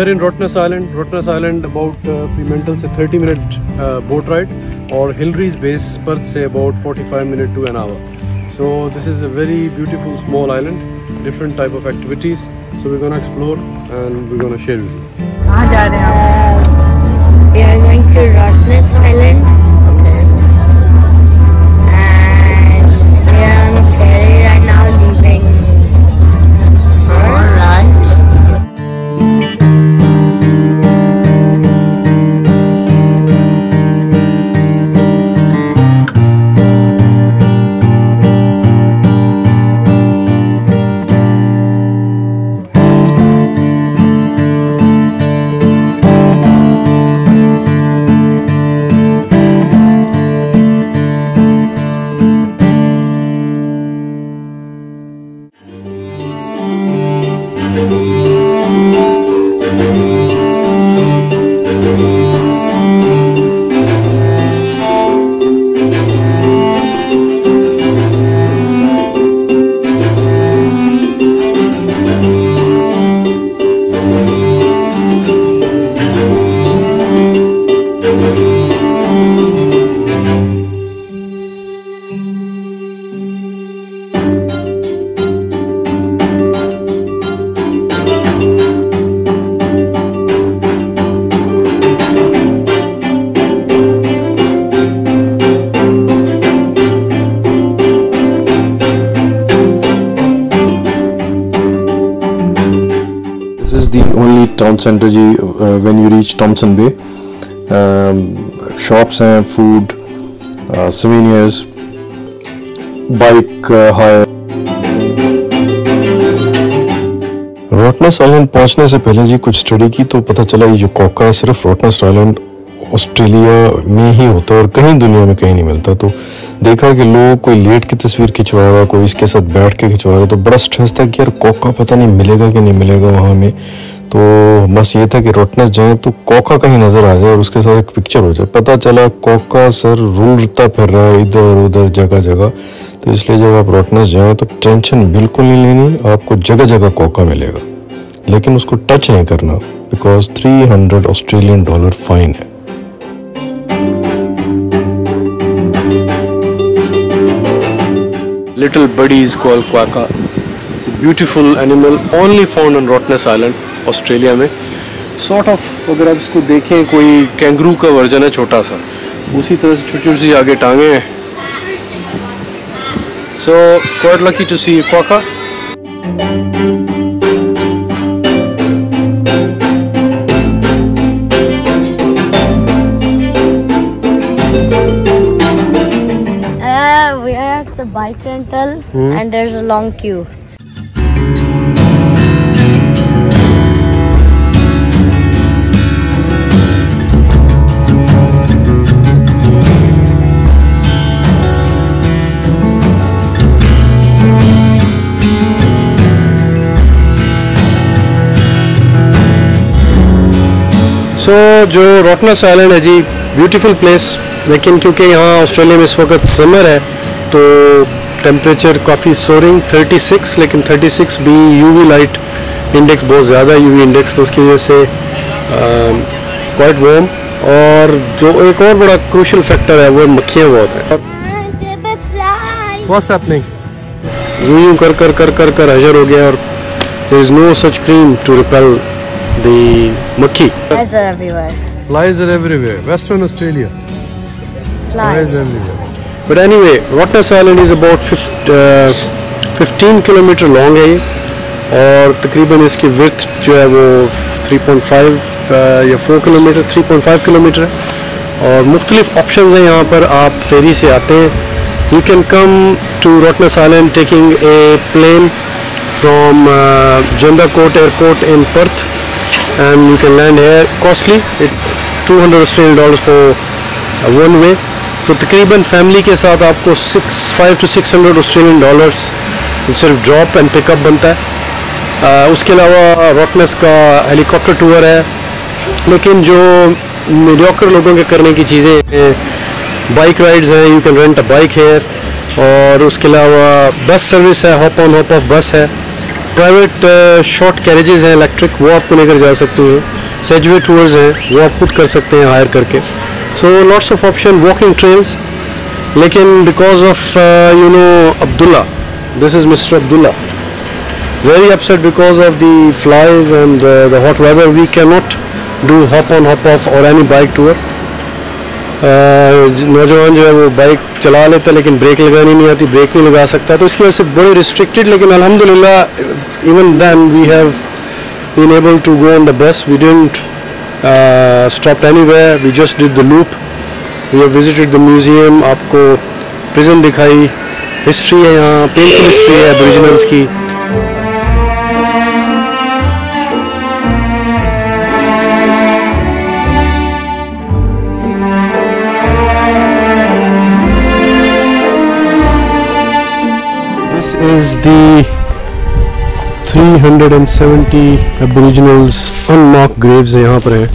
are in Rottnest Island. Rottnest Island about Fremantle से 30-minute boat ride और Hillry's base Perth से about 45 minutes to an hour. So this is a very beautiful small island, different type of activities. So we're gonna explore and we're gonna share with you. कहाँ जा रहे हैं आप? We are going to Rottnest Island. Town centre जी when you reach Thomson bay shops हैं food souvenirs bike hire. Rottnest island पहुंचने से पहले जी कुछ स्टडी की तो पता चला ये जो कोका है सिर्फ रॉटनेस्ट आइलैंड ऑस्ट्रेलिया में ही होता है और कहीं दुनिया में कहीं नहीं मिलता। तो देखा कि लोग कोई लेट की तस्वीर खिंचवा रहा, कोई इसके साथ बैठ के खिंचवा रहा, तो बड़ा स्ट्रेस था कि यार कोका पता नहीं मिलेगा कि नहीं मिलेगा वहाँ में। तो बस ये था कि रॉटनेस्ट जाए तो कोका कहीं नजर आ जाए और उसके साथ एक पिक्चर हो जाए। पता चला कोका सर रुलता फिर रहा है इधर उधर जगह जगह। तो इसलिए जब आप रॉटनेस्ट जाएं तो टेंशन बिल्कुल नहीं लेनी, आपको जगह जगह कोका मिलेगा, लेकिन उसको टच नहीं करना बिकॉज $300 ऑस्ट्रेलियन फाइन है। Little buddy is called quokka. It's a beautiful animal only found on Rottnest Island, Australia में। सॉर्ट ऑफ अगर आप इसको देखें कोई कैंगरू का वर्जन है छोटा सा, उसी तरह से छोटी छोटी आगे टांगे हैं। So quite lucky to see quokka. We are at the bike rental and there's a long queue. जो रॉटनेस्ट आइलैंड है जी ब्यूटीफुल प्लेस, लेकिन क्योंकि यहाँ ऑस्ट्रेलिया में इस वक्त समर है तो टेम्परेचर काफ़ी सोरिंग 36, लेकिन 36 भी यूवी लाइट इंडेक्स बहुत ज़्यादा है, यूवी इंडेक्स, तो उसकी वजह से क्वाइट वार्म। और जो एक और बड़ा क्रूशल फैक्टर है वो मक्खियाँ बहुत है। What's happening? यूं कर कर कर कर कर हजर हो गया और there is no such cream to repel the मक्खी। Flies are everywhere. Flies are everywhere. Western Australia. Flies everywhere. But anyway, Rottnest Island is about 15 kilometre long है ये, और तकरीबन इसकी विड्थ जो है वो 3.5 या 4 किलोमीटर 3.5 किलोमीटर है। और मुख्तलिफ ऑप्शन हैं यहाँ पर, आप फेरी से आते हैं। You can come to Rottnest Island taking a plane from Junda Court Airport in Perth, and you can land here. Costly, $200 Australian for one way. So तकरीबन फैमिली के साथ आपको $500 to $600 Australian सिर्फ ड्रॉप एंड पिकअप बनता है। उसके अलावा रॉटनेस्ट का हेलीकॉप्टर टूर है, लेकिन जो मीडियोकर लोगों के करने की चीज़ें बाइक राइड्स हैं, you can rent a bike here. और उसके अलावा बस सर्विस है, हॉप ऑन हॉप ऑफ बस है, प्राइवेट शॉर्ट कैरेजेस हैं इलेक्ट्रिक, वो आपको लेकर जा सकते हैं। सेजवे टूर्स हैं, वो आप खुद कर सकते हैं हायर करके। So lots of option, walking trails. लेकिन because of you know Abdullah, this is mister Abdullah, very upset because of the flies and the hot weather. We cannot do hop on hop off or any bike tour. नौजवान जो है वो bike चला लेता है लेकिन break लगानी नहीं आती, ब्रेक नहीं लगा सकता, तो इसकी वजह से बड़े रिस्ट्रिक्टेड। लेकिन अल्हम्दुलिल्लाह even then we have been able to go on the bus. We didn't stop anywhere, we just did the loop. We have visited the museum, आपको प्रिजन दिखाई, हिस्ट्री है यहाँ, पेंटिंग हिस्ट्री है एबोरिजिनल्स की। Is the 370 Aboriginals unmarked graves यहाँ पर हैं,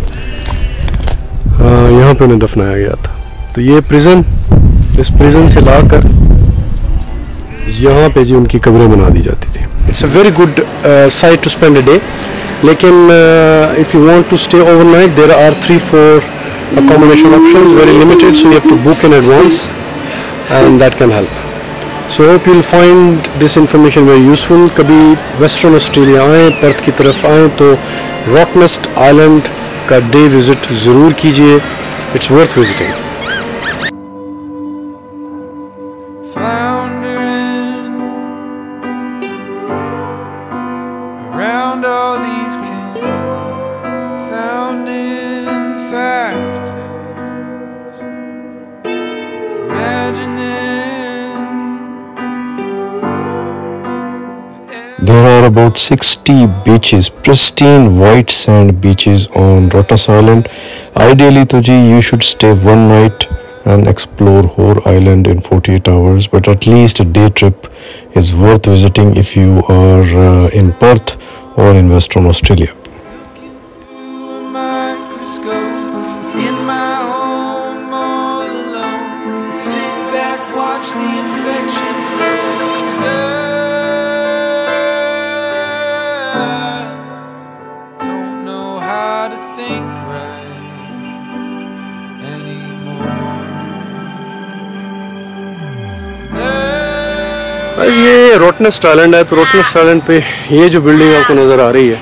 यहाँ पर उन्हें दफनाया गया था। तो ये प्रिजन, इस प्रिजन से लाकर यहाँ पे जी उनकी कब्रें बना दी जाती थी। It's a very good site to spend a day. लेकिन if you want to stay overnight there are 3-4 accommodation options, very limited, so you have to book in advance and that can help. So hope you'll find this information very useful. कभी western Australia आएँ, Perth की तरफ आएँ तो रॉटनेस्ट island का day visit ज़रूर कीजिए। It's worth visiting. There are about 60 beaches, pristine white sand beaches on Rottnest Island. Ideally, Tuji, you should stay one night and explore whole island in 48 hours. But at least a day trip is worth visiting if you are in Perth or in Western Australia. ये रॉटनेस्ट island है। तो रॉटनेस्ट island पे ये जो building आपको नज़र आ रही है,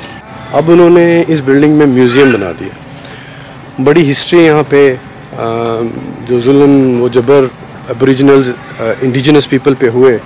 अब उन्होंने इस बिल्डिंग में म्यूज़ियम बना दिया। बड़ी हिस्ट्री यहाँ पे, जो जुल्म वो जबर एबोरिजिनल्स इंडिजिनस पीपल पे हुए